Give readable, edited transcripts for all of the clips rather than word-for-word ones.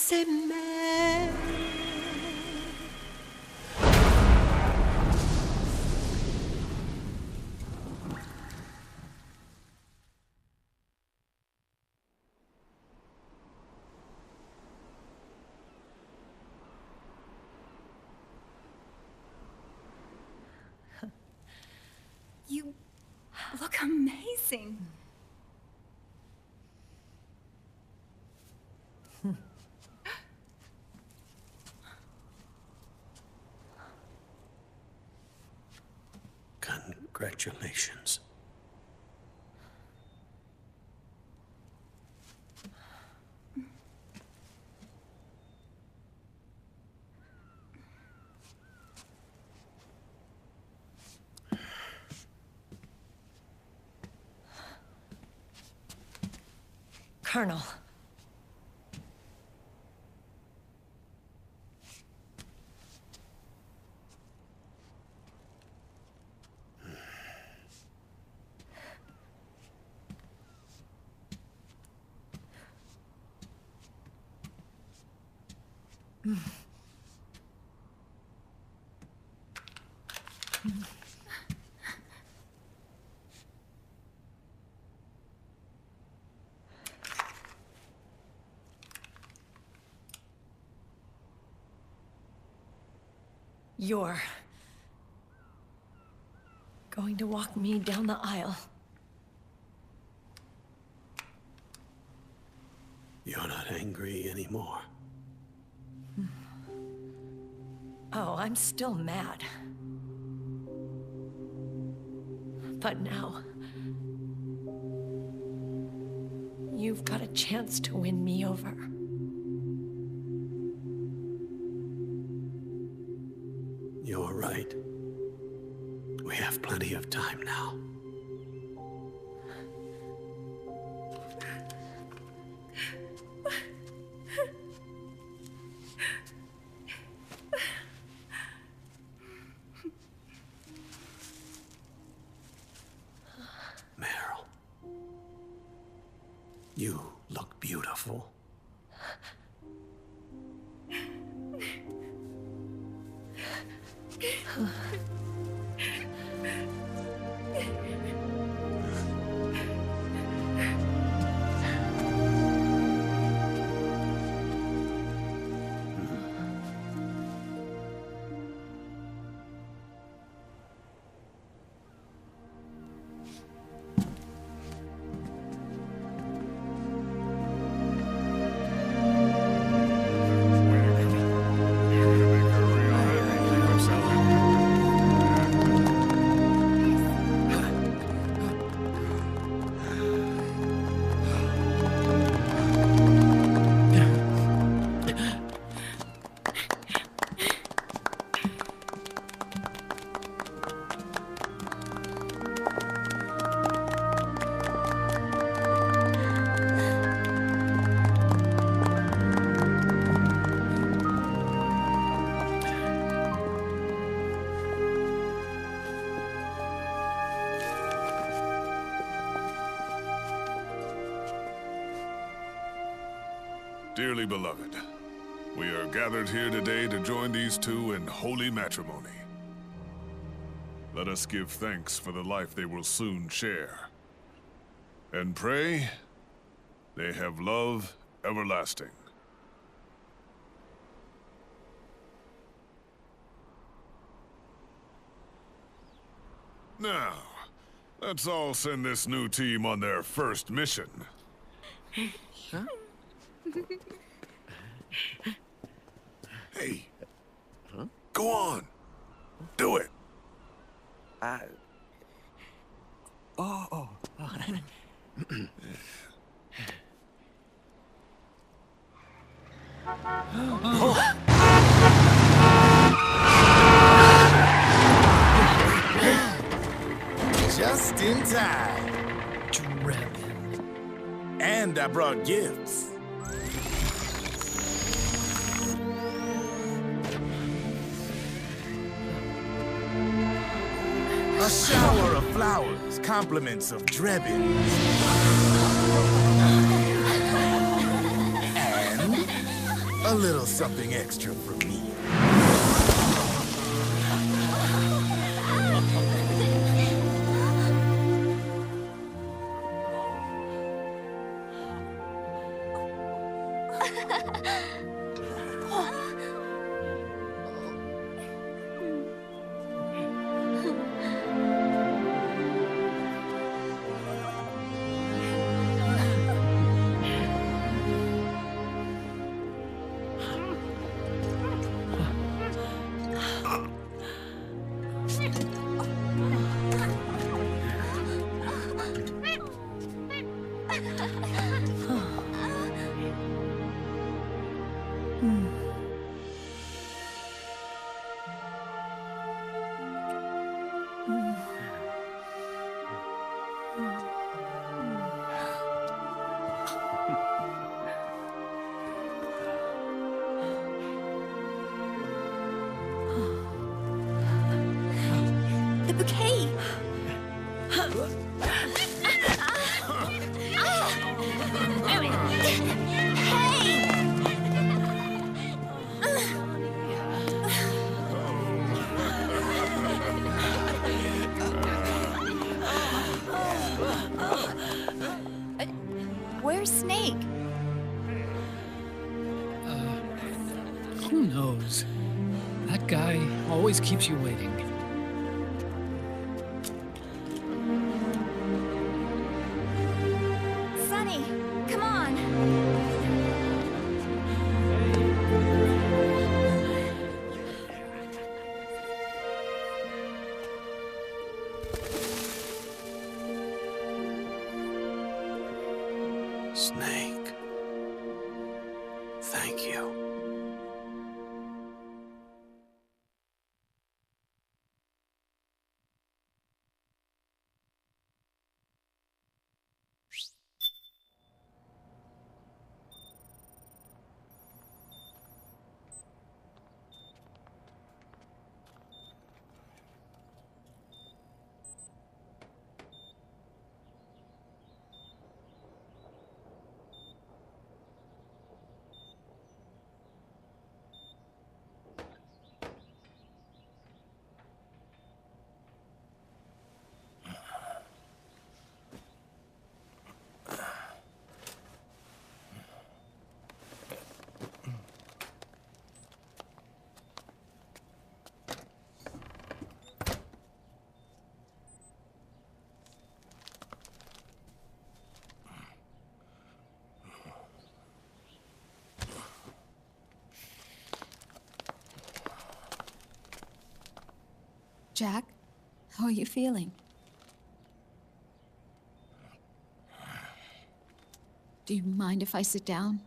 s'aimer. You look amazing. Congratulations. Colonel. You're going to walk me down the aisle. You're not angry anymore. Oh, I'm still mad. But now, you've got a chance to win me over. You're right. We have plenty of time now. Meryl, you look beautiful. Dearly beloved, we are gathered here today to join these two in holy matrimony. Let us give thanks for the life they will soon share, and pray they have love everlasting. Now, let's all send this new team on their first mission. Huh? Hey, go on, do it. Oh. Just in time. Dragon. And I brought gifts. A shower of flowers, compliments of Drebin. And A little something extra from me. The bouquet! Where's Snake? Who knows? That guy always keeps you waiting. Sunny, come on! Snake. Thank you. Jack, how are you feeling? Do you mind if I sit down?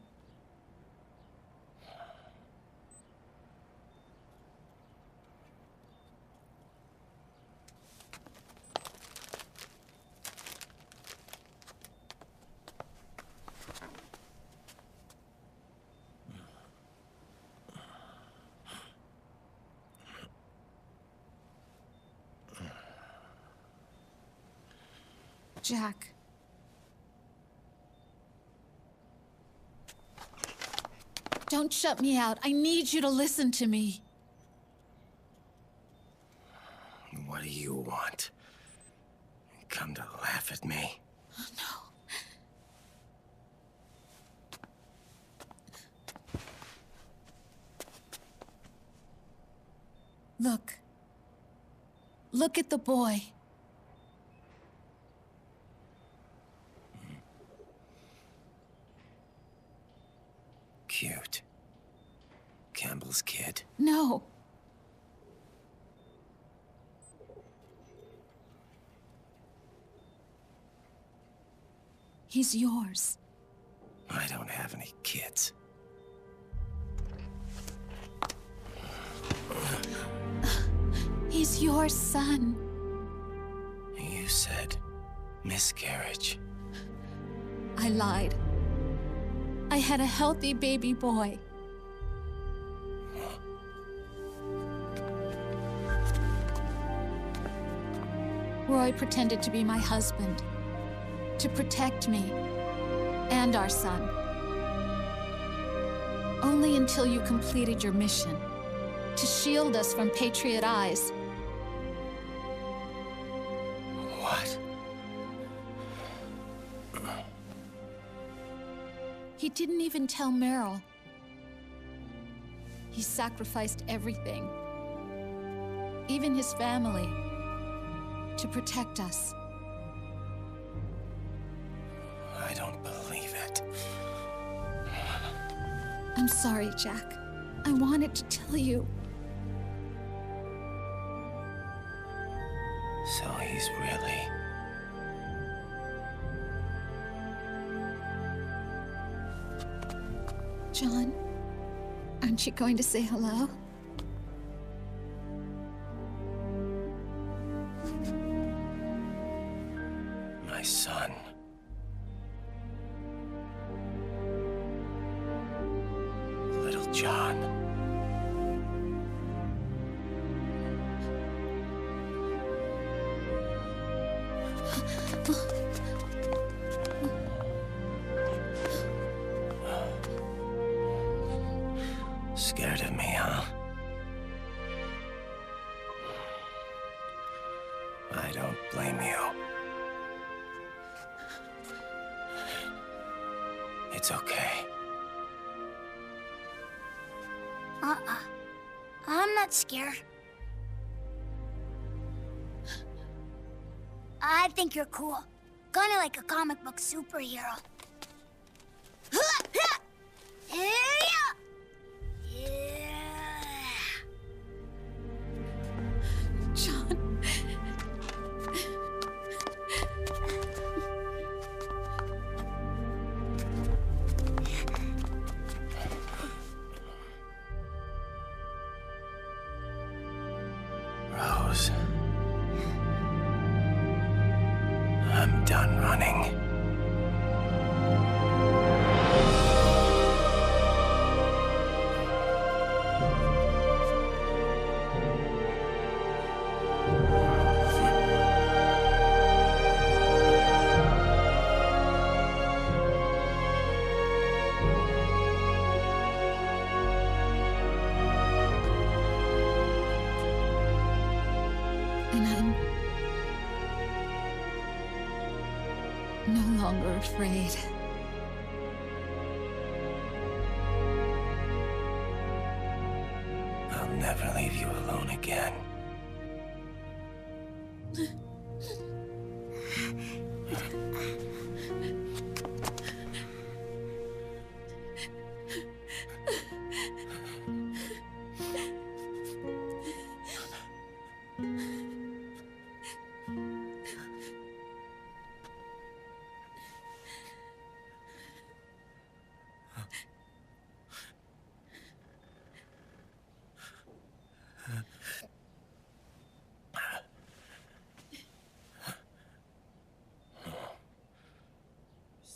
Jack. Don't shut me out. I need you to listen to me. What do you want? Come to laugh at me? Oh, no. Look. Look at the boy. Cute. Campbell's kid. No. He's yours. I don't have any kids. He's your son. You said miscarriage. I lied. I had a healthy baby boy. Roy pretended to be my husband, to protect me and our son. Only until you completed your mission, to shield us from Patriot eyes. What? He didn't even tell Meryl. He sacrificed everything, even his family, to protect us. I don't believe it. I'm sorry, Jack. I wanted to tell you. So he's really... John, aren't you going to say hello? my son. Little John. Scared of me, huh? I don't blame you. It's okay. I'm not scared. I think you're cool. Kinda like a comic book superhero. John. Rose. I'm done running. And I'm no longer afraid. I'll never leave you alone again.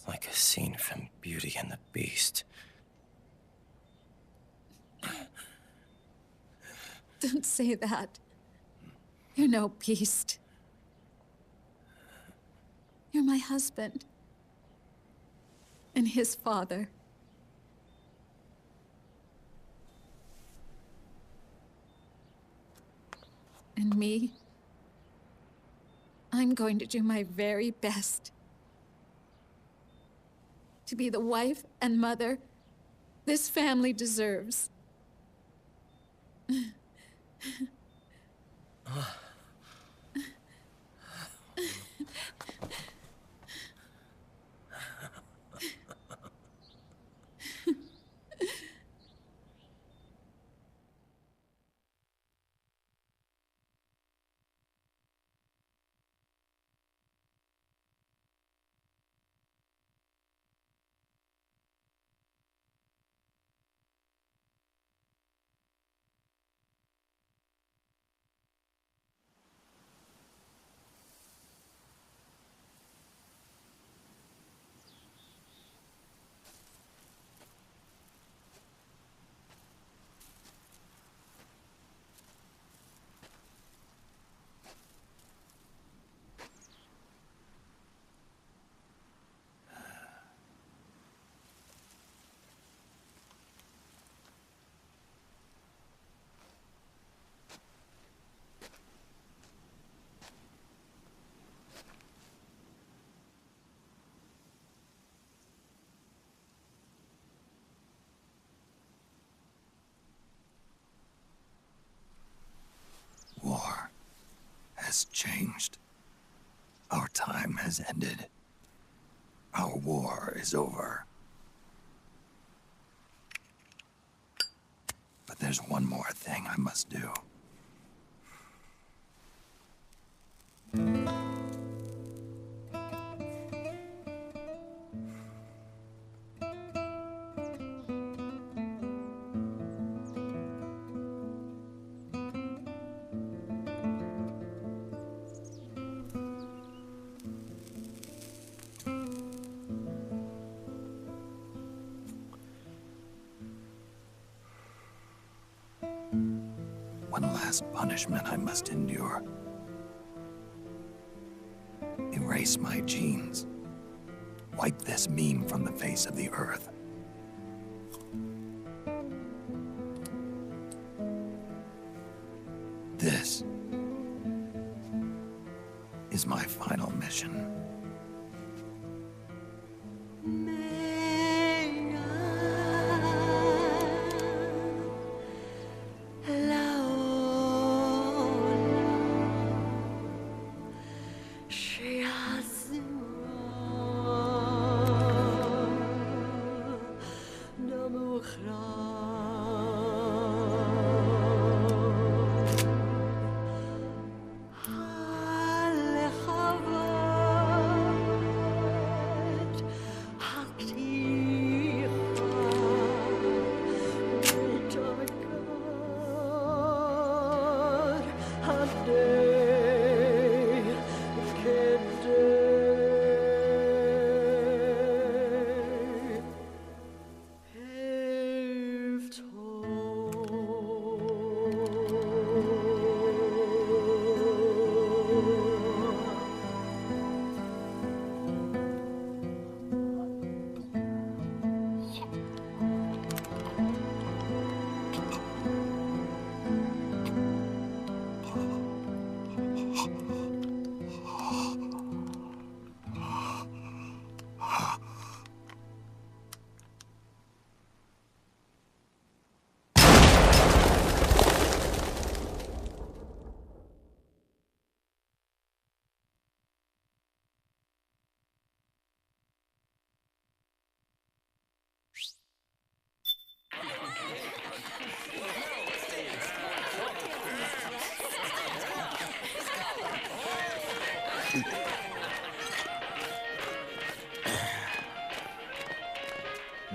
Like a scene from Beauty and the Beast. Don't say that. You're no beast. You're my husband. And his father. And me, I'm going to do my very best to be the wife and mother this family deserves. has changed. Our time has ended. Our war is over. But there's one more thing I must do. One last punishment I must endure. Erase my genes. Wipe this meme from the face of the earth. This is my final mission.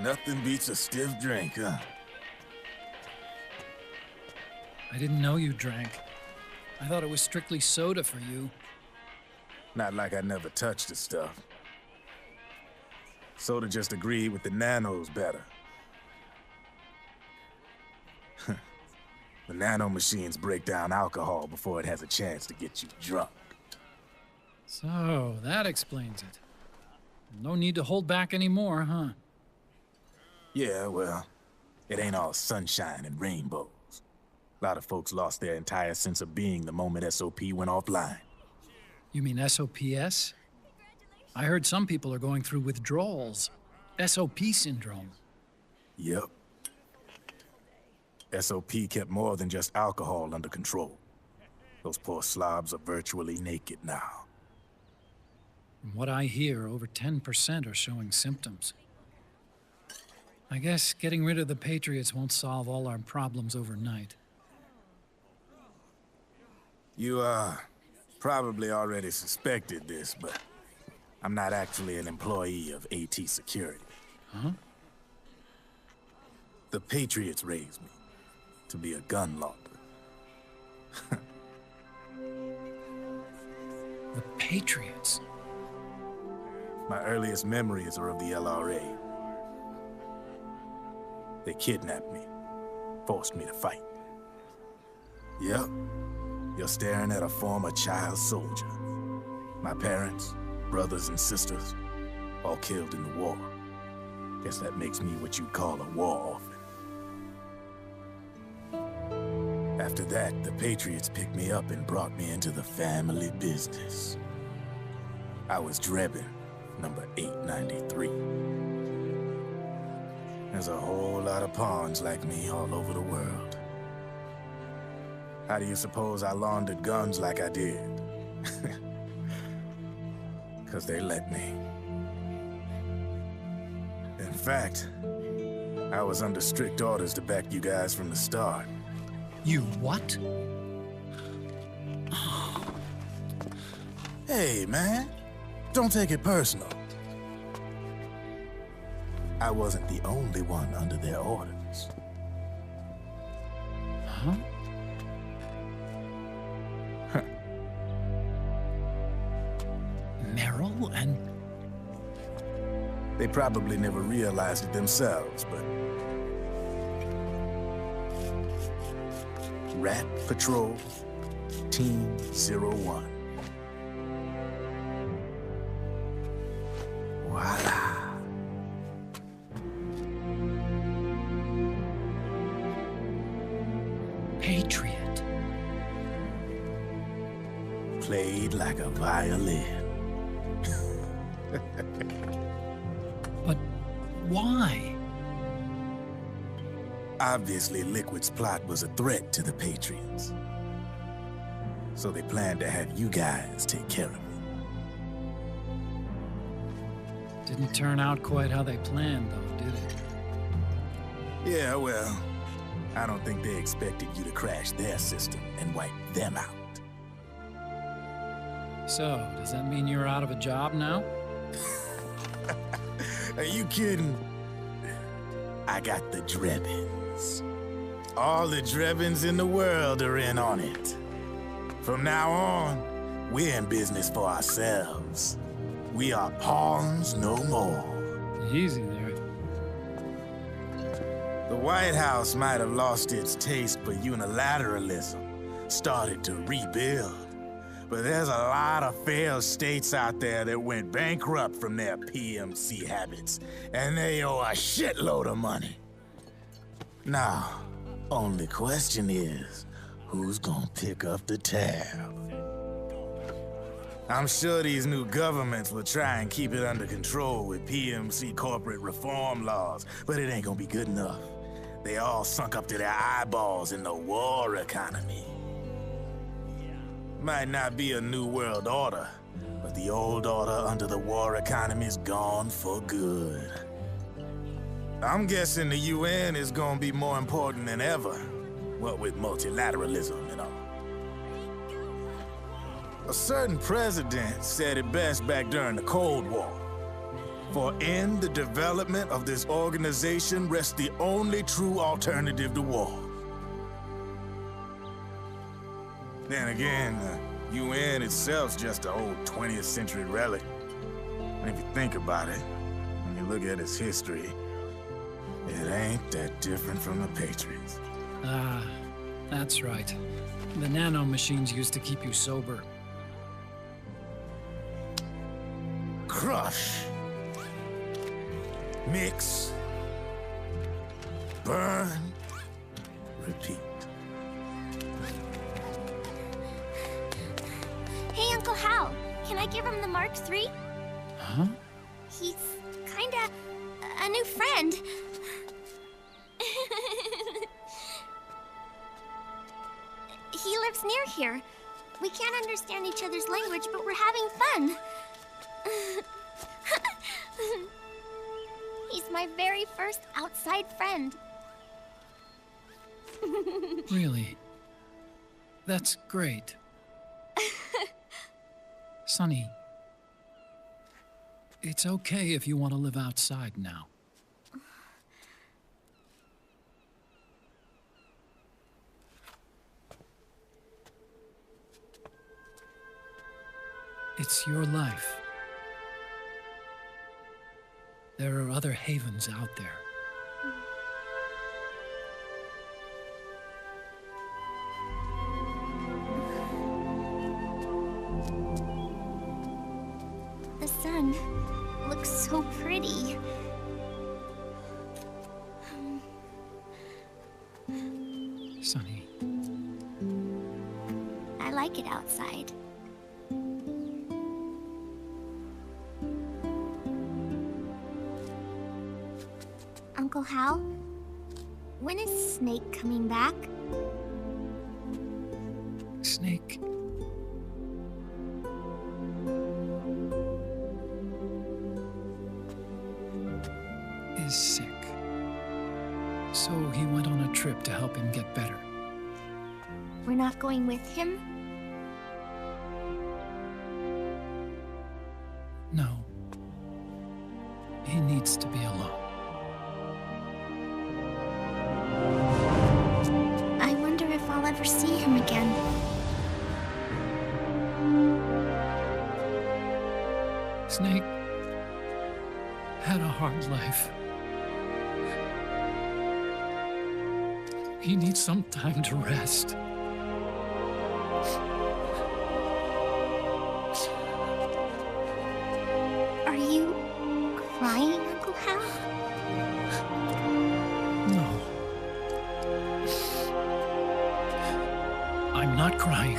Nothing beats a stiff drink, huh? I didn't know you drank. I thought it was strictly soda for you. Not like I never touched the stuff. Soda just agreed with the nanos better. The nano machines break down alcohol before it has a chance to get you drunk. So, that explains it. No need to hold back anymore, huh? Yeah, well, it ain't all sunshine and rainbows. A lot of folks lost their entire sense of being the moment SOP went offline. You mean SOPS? I heard some people are going through withdrawals. SOP syndrome. Yep. SOP kept more than just alcohol under control. Those poor slobs are virtually naked now. From what I hear, over 10% are showing symptoms. I guess getting rid of the Patriots won't solve all our problems overnight. You, probably already suspected this, but I'm not actually an employee of AT Security. Huh? The Patriots raised me to be a gun launder. The Patriots? My earliest memories are of the LRA. They kidnapped me, forced me to fight. Yep, you're staring at a former child soldier. My parents, brothers and sisters, all killed in the war. Guess that makes me what you'd call a war orphan. After that, the Patriots picked me up and brought me into the family business. I was Drebin, number 893. There's a whole lot of pawns like me all over the world. How do you suppose I laundered guns like I did? 'Cause they let me. In fact, I was under strict orders to back you guys from the start. You what? Hey, man. Don't take it personal. I wasn't the only one under their orders. Huh? Meryl and... They probably never realized it themselves, but... Rat Patrol, Team 01. Voila. Patriot. Played like a violin. But why? Obviously, Liquid's plot was a threat to the Patriots. So they planned to have you guys take care of it. Didn't turn out quite how they planned, though, did it? Yeah, well, I don't think they expected you to crash their system and wipe them out. So, does that mean you're out of a job now? Are you kidding? I got the Drebins. All the Drebins in the world are in on it. From now on, we're in business for ourselves. We are pawns no more. Easy there. The White House might have lost its taste for unilateralism, started to rebuild. But there's a lot of failed states out there that went bankrupt from their PMC habits, and they owe a shitload of money. Now, only question is, who's gonna pick up the tab? I'm sure these new governments will try and keep it under control with PMC corporate reform laws, but it ain't gonna be good enough. They all sunk up to their eyeballs in the war economy. Might not be a new world order, but the old order under the war economy's gone for good. I'm guessing the UN is gonna be more important than ever, what with multilateralism and all. A certain president said it best back during the Cold War. For in the development of this organization rests the only true alternative to war. Then again, the UN itself's just an old 20th century relic. And if you think about it, when you look at its history, it ain't that different from the Patriots. Ah, that's right. The nano machines used to keep you sober. Crush. Mix. Burn. Repeat. Hey, Uncle Hal, can I give him the Mark III? Huh? He's kinda a new friend. He lives near here. We can't understand each other's language, but we're having fun. He's my very first outside friend. Really? That's great. Sonny, it's okay if you want to live outside now. It's your life. There are other havens out there. The sun looks so pretty. Sonny. I like it outside. Uncle Hal, when is Snake coming back? Snake. went on a trip to help him get better. We're not going with him? No. He needs to be alone. I wonder if I'll ever see him again. Snake had a hard life. He needs some time to rest. Are you crying, Uncle Hal? No. I'm not crying.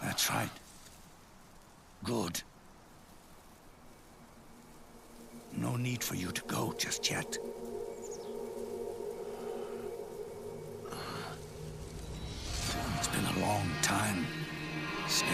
That's right. Good. No need for you to go just yet. It's been a long time, Snake.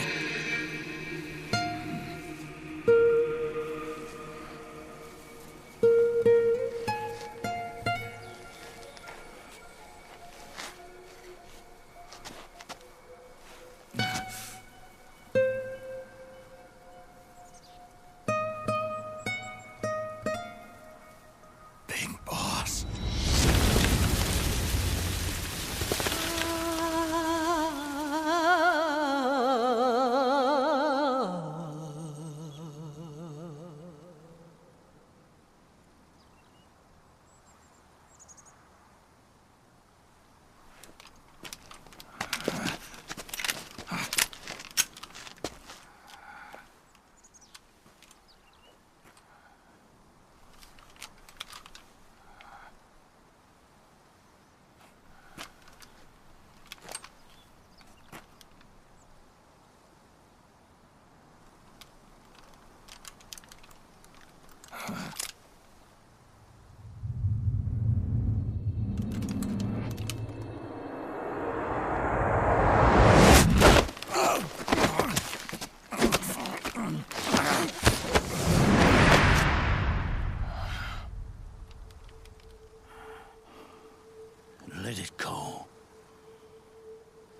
Let it go,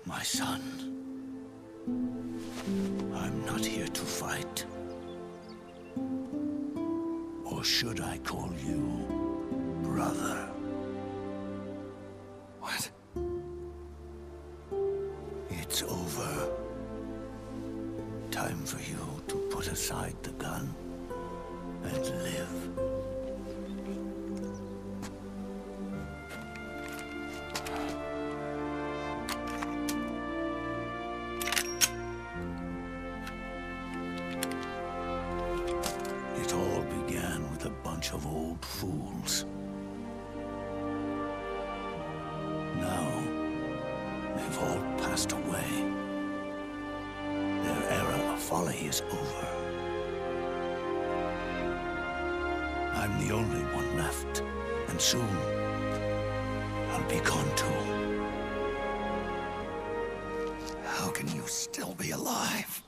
my son. I'm not here to fight or Or should I call you brother? What? It's over. Time for you to put aside the gun and live. It all began with a bunch of old fools. Now, they've all passed away. Their era of folly is over. I'm the only one left, and soon I'll be gone too. How can you still be alive?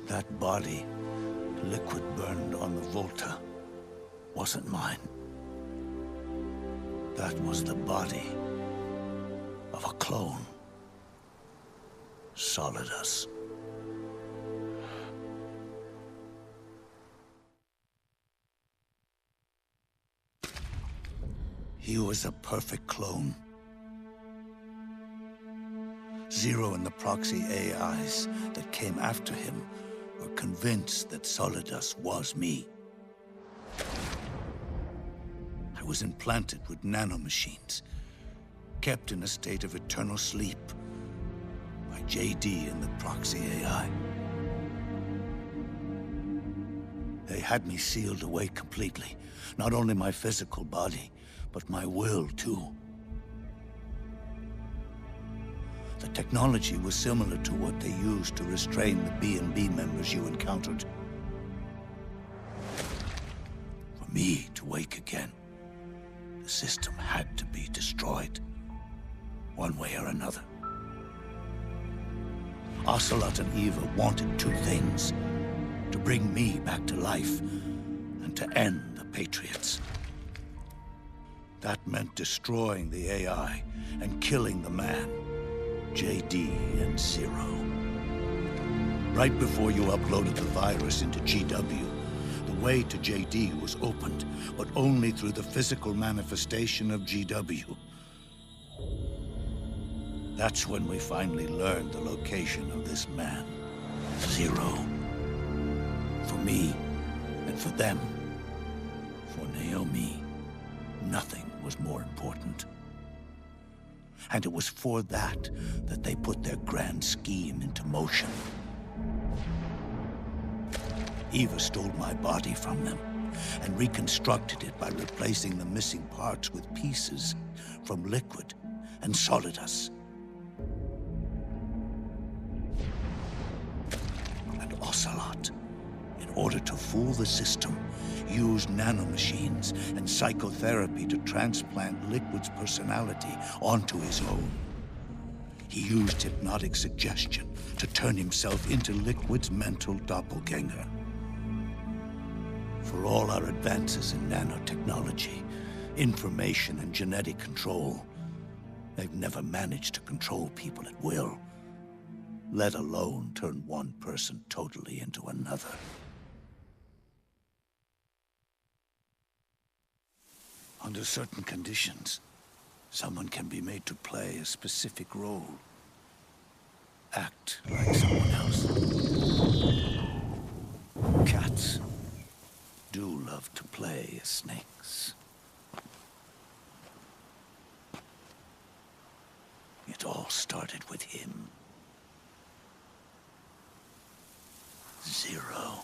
That body, liquid burned on the Volta, wasn't mine. That was the body of a clone. Solidus. He was a perfect clone. Zero and the proxy AIs that came after him were convinced that Solidus was me. I was implanted with nanomachines, kept in a state of eternal sleep by JD and the proxy AI. They had me sealed away completely, not only my physical body, but my will too. The technology was similar to what they used to restrain the B&B members you encountered. For me to wake again, the system had to be destroyed, one way or another. Ocelot and Eva wanted two things: to bring me back to life and to end the Patriots. That meant destroying the AI and killing the man, JD and Zero. Right before you uploaded the virus into GW, the way to JD was opened, but only through the physical manifestation of GW. That's when we finally learned the location of this man, Zero. For me, and for them, for Naomi, nothing was more important. And it was for that they put their grand scheme into motion. Eva stole my body from them and reconstructed it by replacing the missing parts with pieces from Liquid and Solidus. And Ocelot, in order to fool the system, used nanomachines and psychotherapy to transplant Liquid's personality onto his own. He used hypnotic suggestion to turn himself into Liquid's mental doppelganger. For all our advances in nanotechnology, information and genetic control, they've never managed to control people at will, let alone turn one person totally into another. Under certain conditions, someone can be made to play a specific role. Act like someone else. Cats do love to play as snakes. It all started with him. Zero.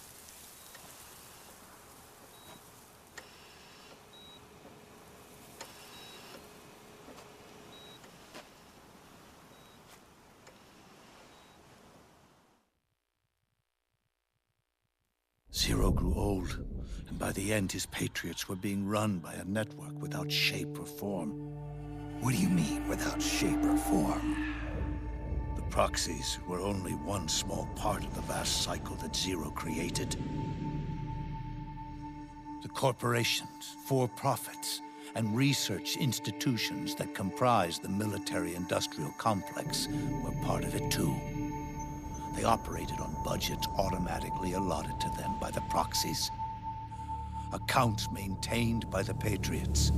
Zero grew old, and by the end his Patriots were being run by a network without shape or form. What do you mean, without shape or form? The proxies were only one small part of the vast cycle that Zero created. The corporations, for-profits, and research institutions that comprise the military-industrial complex were part of it too. They operated on budgets automatically allotted to them by the proxies. accounts maintained by the Patriots.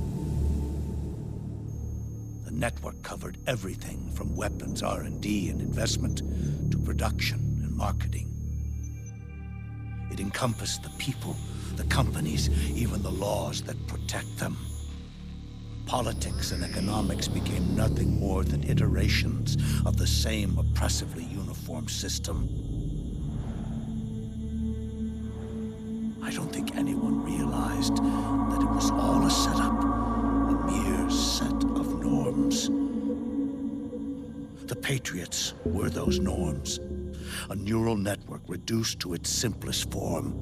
The network covered everything from weapons R&D and investment to production and marketing. It encompassed the people, the companies, even the laws that protect them. Politics and economics became nothing more than iterations of the same oppressively uniform system. I don't think anyone realized that it was all a setup, a mere set of norms. The Patriots were those norms, a neural network reduced to its simplest form.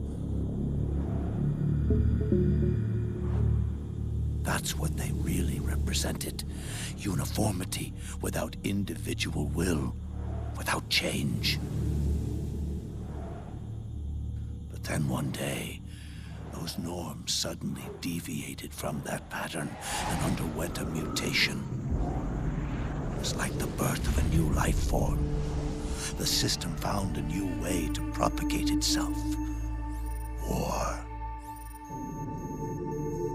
That's what they really represented. Uniformity without individual will, without change. But then one day, those norms suddenly deviated from that pattern and underwent a mutation. It was like the birth of a new life form. The system found a new way to propagate itself. War.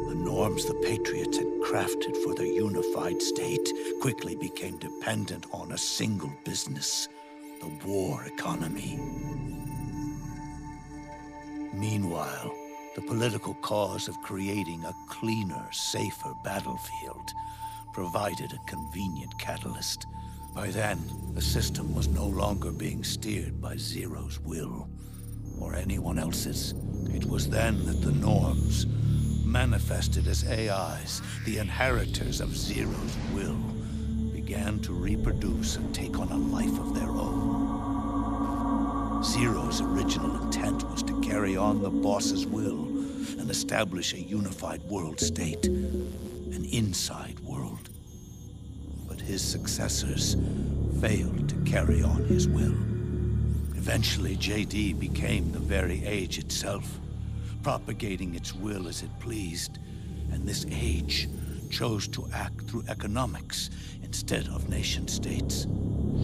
The norms the Patriots had crafted for their unified state quickly became dependent on a single business, the war economy. Meanwhile, the political cause of creating a cleaner, safer battlefield provided a convenient catalyst. By then, the system was no longer being steered by Zero's will, or anyone else's. It was then that the norms, manifested as AIs, the inheritors of Zero's will, began to reproduce and take on a life of their own. Zero's original intent was to carry on the boss's will and establish a unified world state, an inside world. But his successors failed to carry on his will. Eventually, JD became the very age itself, propagating its will as it pleased, and this age chose to act through economics instead of nation-states.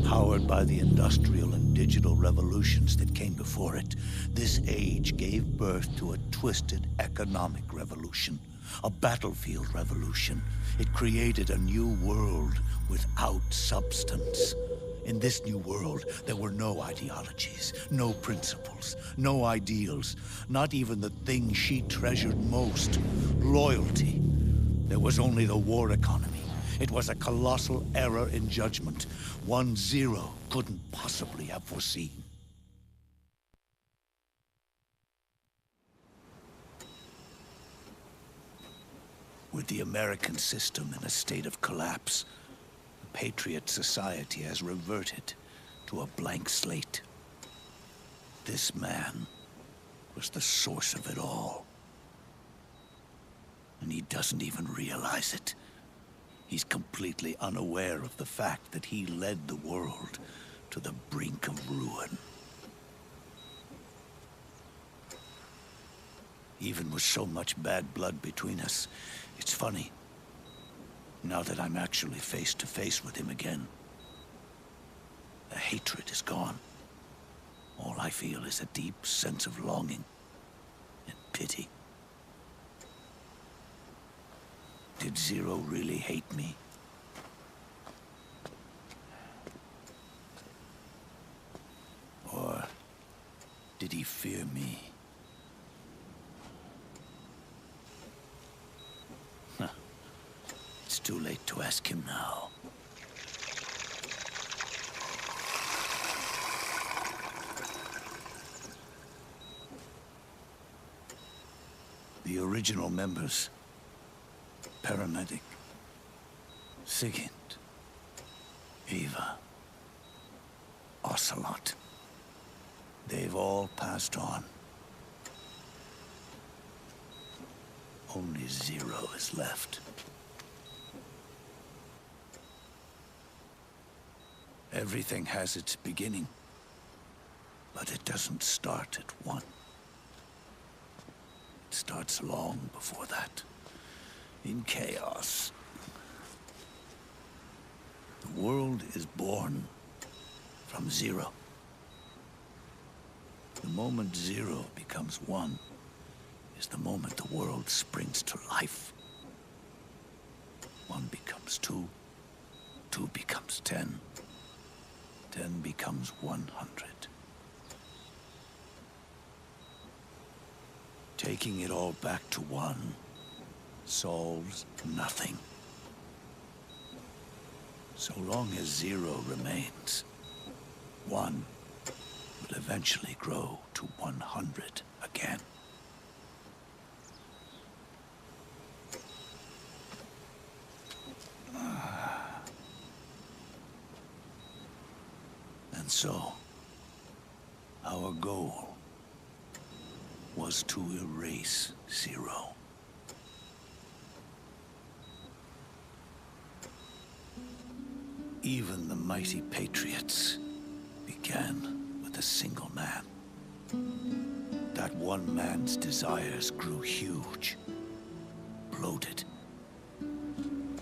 Powered by the industrial and digital revolutions that came before it, this age gave birth to a twisted economic revolution, a battlefield revolution. It created a new world without substance. In this new world, there were no ideologies, no principles, no ideals, not even the thing she treasured most, loyalty. There was only the war economy. It was a colossal error in judgment, one Zero couldn't possibly have foreseen. With the American system in a state of collapse, the Patriot Society has reverted to a blank slate. This man was the source of it all. And he doesn't even realize it. He's completely unaware of the fact that he led the world to the brink of ruin. Even with so much bad blood between us, it's funny. Now that I'm actually face to face with him again, the hatred is gone. All I feel is a deep sense of longing and pity. Did Zero really hate me? Or did he fear me? Huh. It's too late to ask him now. The original members, Paramedic, Sigint, Eva, Ocelot. They've all passed on. Only Zero is left. Everything has its beginning, but it doesn't start at one. It starts long before that. In chaos. The world is born from Zero. The moment Zero becomes one is is the moment the world springs to life. 1 becomes 2, 2 becomes 10, 10 becomes 100. Taking it all back to 1 solves nothing. So long as 0 remains, 1 will eventually grow to 100 again. And so, our goal was to erase 0. Even the mighty patriots began with a single man. That one man's desires grew huge, bloated,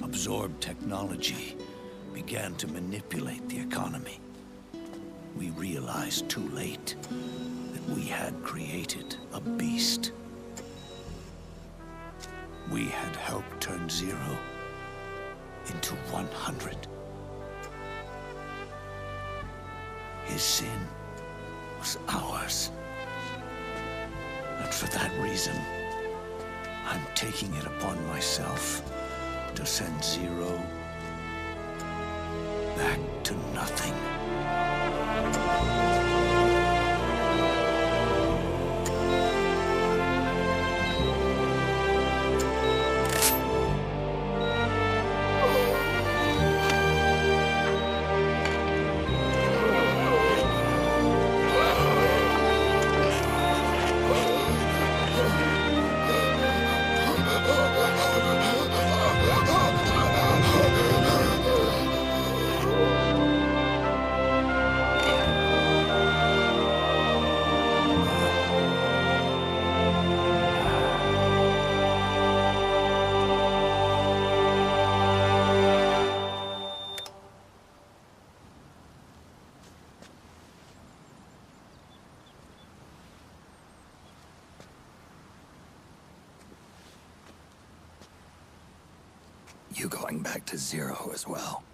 absorbed technology, began to manipulate the economy. We realized too late that we had created a beast. We had helped turn 0 into 100. His sin was ours. And for that reason, I'm taking it upon myself to send 0 back to nothing. You going back to 0 as well?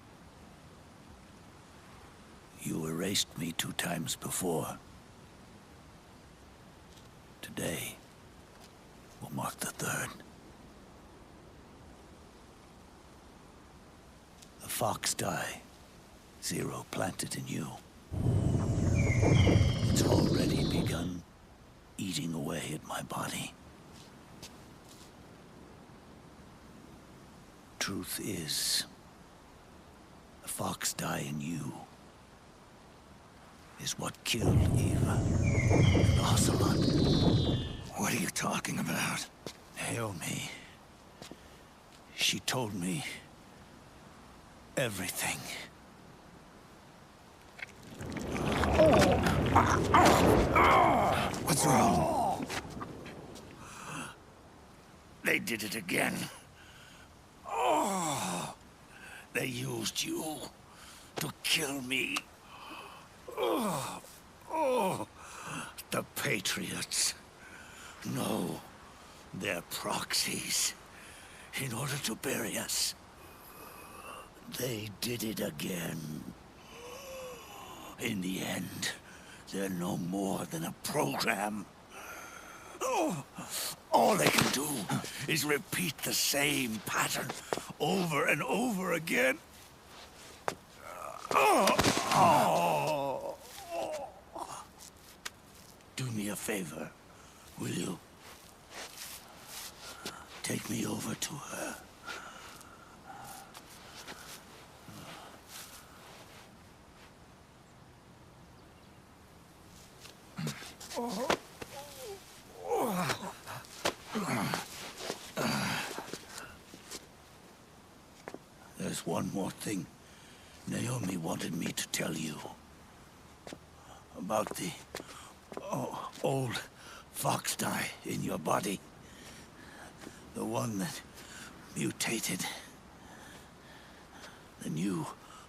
You erased me 2 times before. Today will mark the 3rd. The fox die 0 planted in you. It's already begun eating away at my body. Truth is, the fox die in you is what killed Eva and Ocelot. What are you talking about? Naomi. She told me everything. What's wrong? They did it again. They used you to kill me. The Patriots. No, they're proxies. In order to bury us. They did it again. In the end, they're no more than a program. All they can do is repeat the same pattern over and over again. Do me a favor, will you? Take me over to her. There's one more thing Naomi wanted me to tell you. About the old fox die in your body. The one that mutated. The new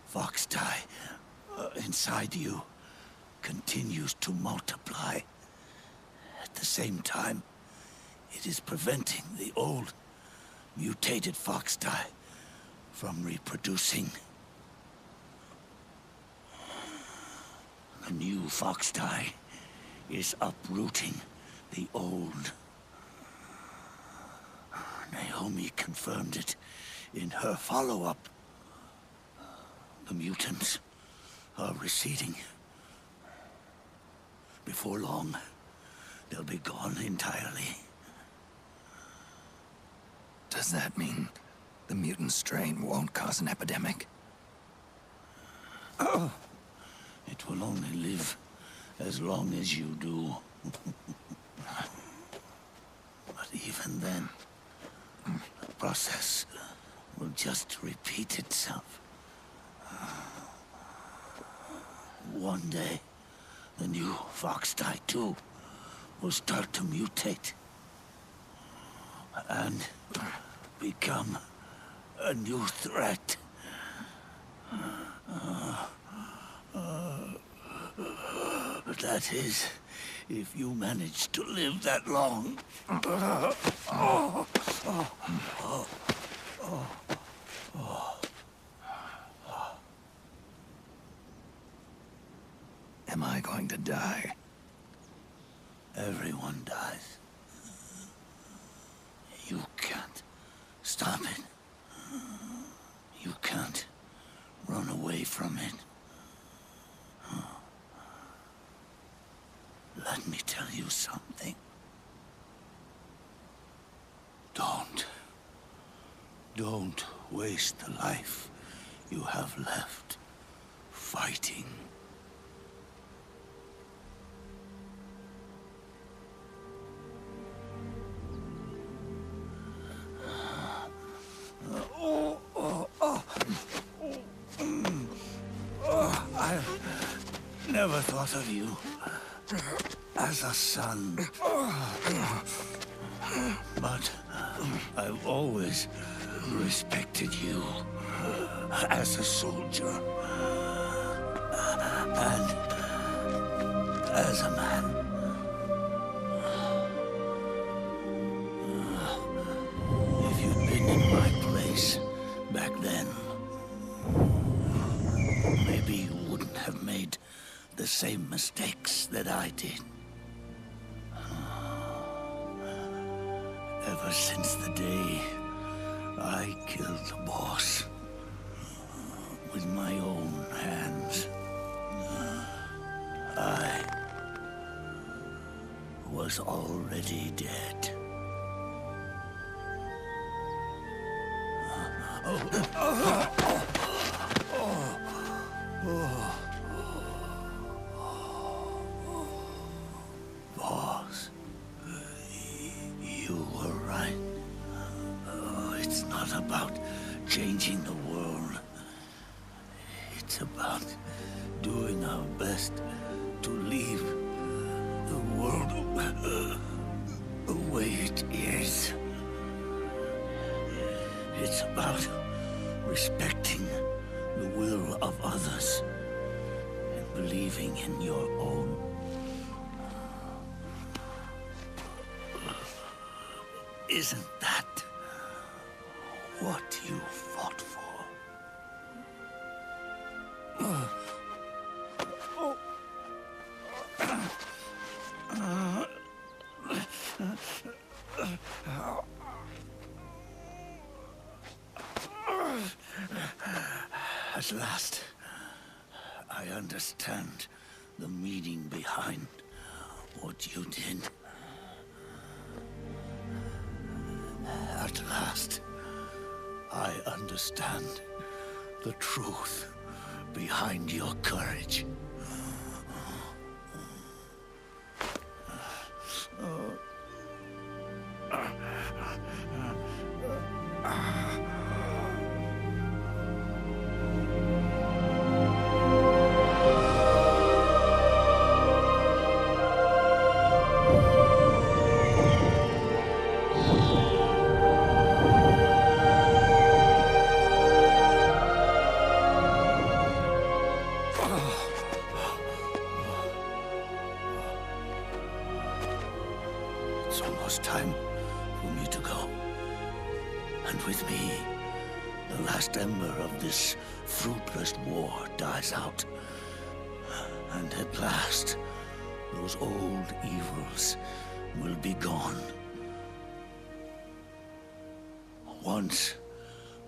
fox die inside you continues to multiply. At the same time, It is preventing the old, mutated fox die from reproducing. The new fox die is uprooting the old. Naomi confirmed it in her follow-up. The mutants are receding. Before long, they'll be gone entirely. Does that mean the mutant strain won't cause an epidemic? Oh, it will only live as long as you do. But even then, the process will just repeat itself. One day, the new fox die too will start to mutate and become a new threat. That is, if you manage to live that long. Am I going to die? Everyone dies. You can't stop it. You can't run away from it. Let me tell you something. Don't waste the life you have left fighting. I never thought of you as a son. But I've always respected you as a soldier and as a man. If you'd been in my place back then, maybe you wouldn't have made the same mistakes that I did. Ever since the day I killed the boss with my own hands, I was already dead. Boss, you were right. It's not about changing the world. It's about doing our best to leave the world the way it is. It's about respecting the will of others and believing in your own. Isn't that what you fought for? At last, I understand the meaning behind what you did. At last, I understand the truth behind your courage. It's almost time And with me, the last ember of this fruitless war dies out. And at last, those old evils will be gone. Once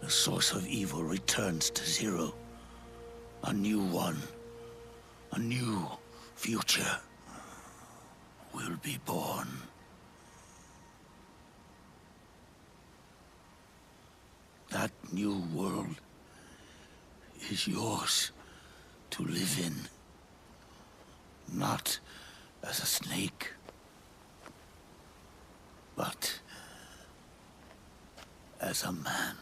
the source of evil returns to zero, a new one, a new future will be born. That new world is yours to live in, not as a snake, but as a man.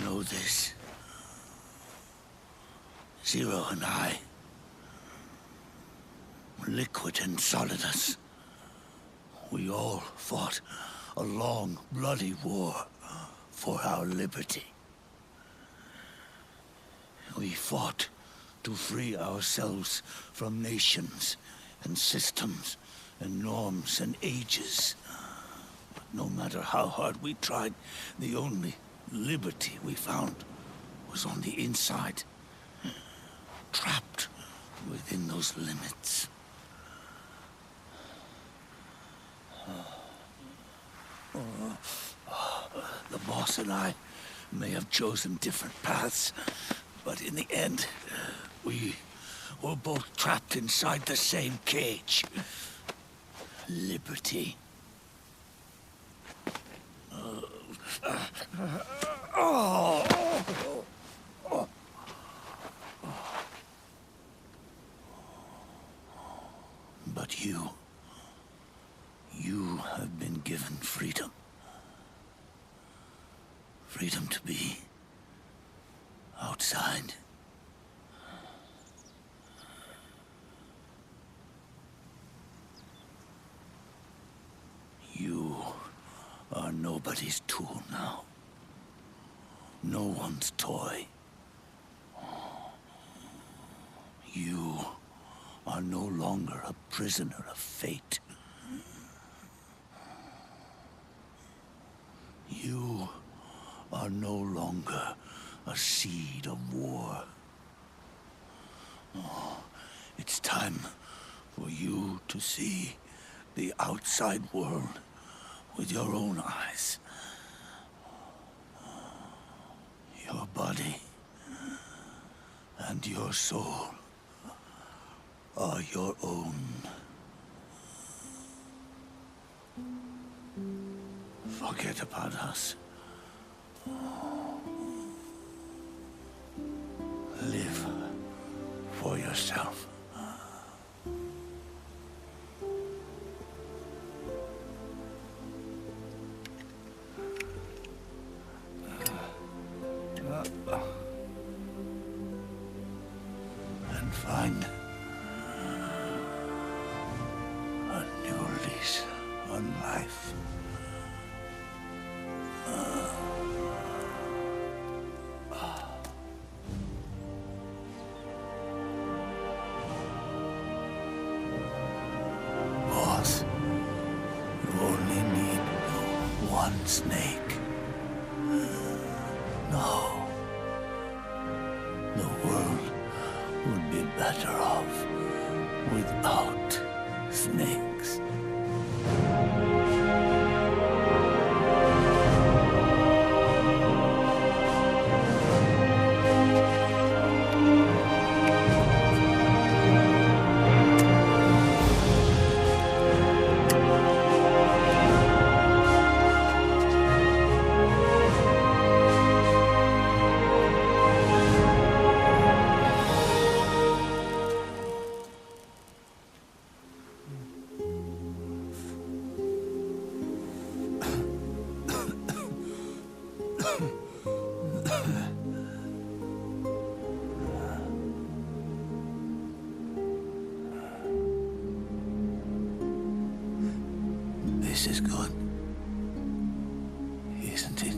Know this. Zero and I, liquid and solidus, we all fought a long, bloody war for our liberty. We fought to free ourselves from nations and systems and norms and ages. But no matter how hard we tried, the only liberty we found was on the inside, trapped within those limits. The boss and I may have chosen different paths, but in the end, we were both trapped inside the same cage. Liberty. But you have been given freedom. Freedom to be outside. You are nobody's tool now. No one's toy. You are no longer a prisoner of fate. You are no longer a seed of war. It's time for you to see the outside world with your own eyes. Your body and your soul are your own. Forget about us. Live for yourself. And find a new lease on life. Boss, you only need one snake. No. The world would be better off without snakes. This is good. Isn't it?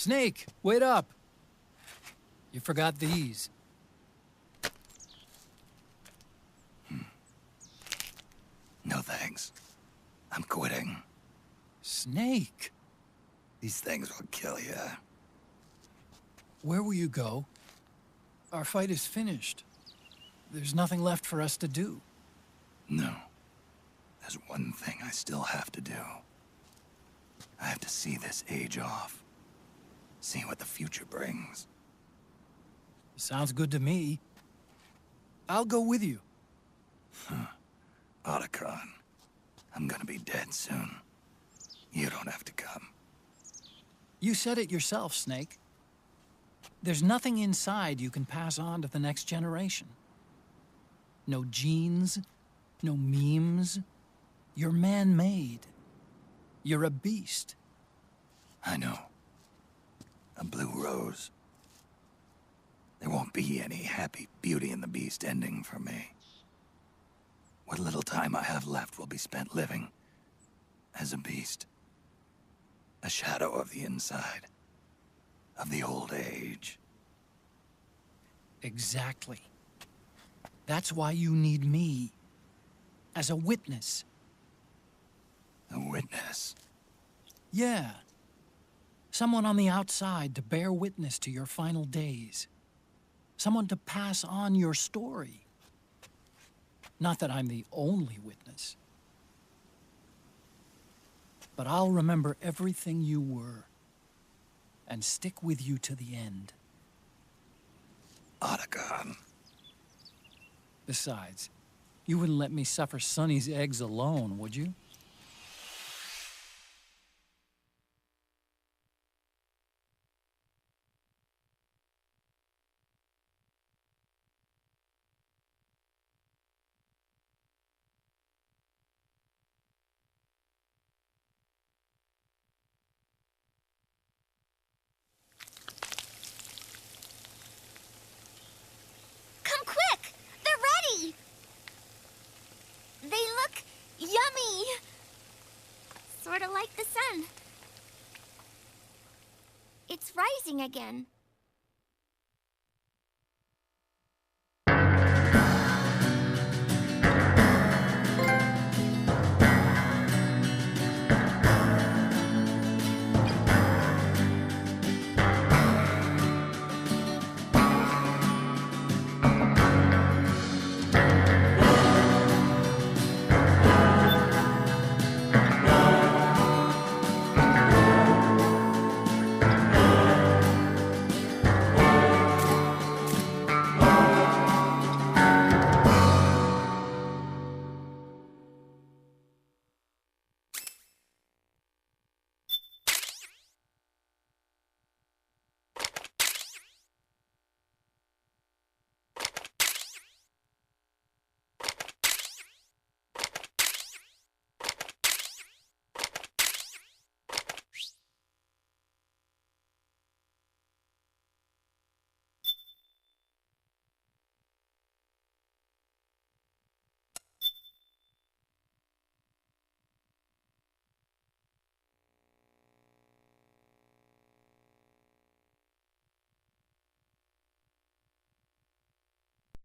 Snake, wait up. You forgot these. No thanks. I'm quitting. Snake, These things will kill you. where will you go? Our fight is finished. There's nothing left for us to do. No. There's one thing I still have to do. I have to see this age off. See what the future brings. Sounds good to me. I'll go with you. Otacon, I'm gonna be dead soon. You don't have to come. You said it yourself, Snake. There's nothing inside you can pass on to the next generation. No genes, no memes. You're man-made. You're a beast. I know. A blue rose. There won't be any happy Beauty and the Beast ending for me. What little time I have left will be spent living as a beast. A shadow of the inside. Of the old age. Exactly. That's why you need me. As a witness. A witness. Yeah. Someone on the outside to bear witness to your final days. Someone to pass on your story. Not that I'm the only witness. But I'll remember everything you were. And stick with you to the end. Otacon. Besides, you wouldn't let me suffer Sonny's eggs alone, would you? Come quick! They're ready! They look yummy! Sort of like the sun. It's rising again.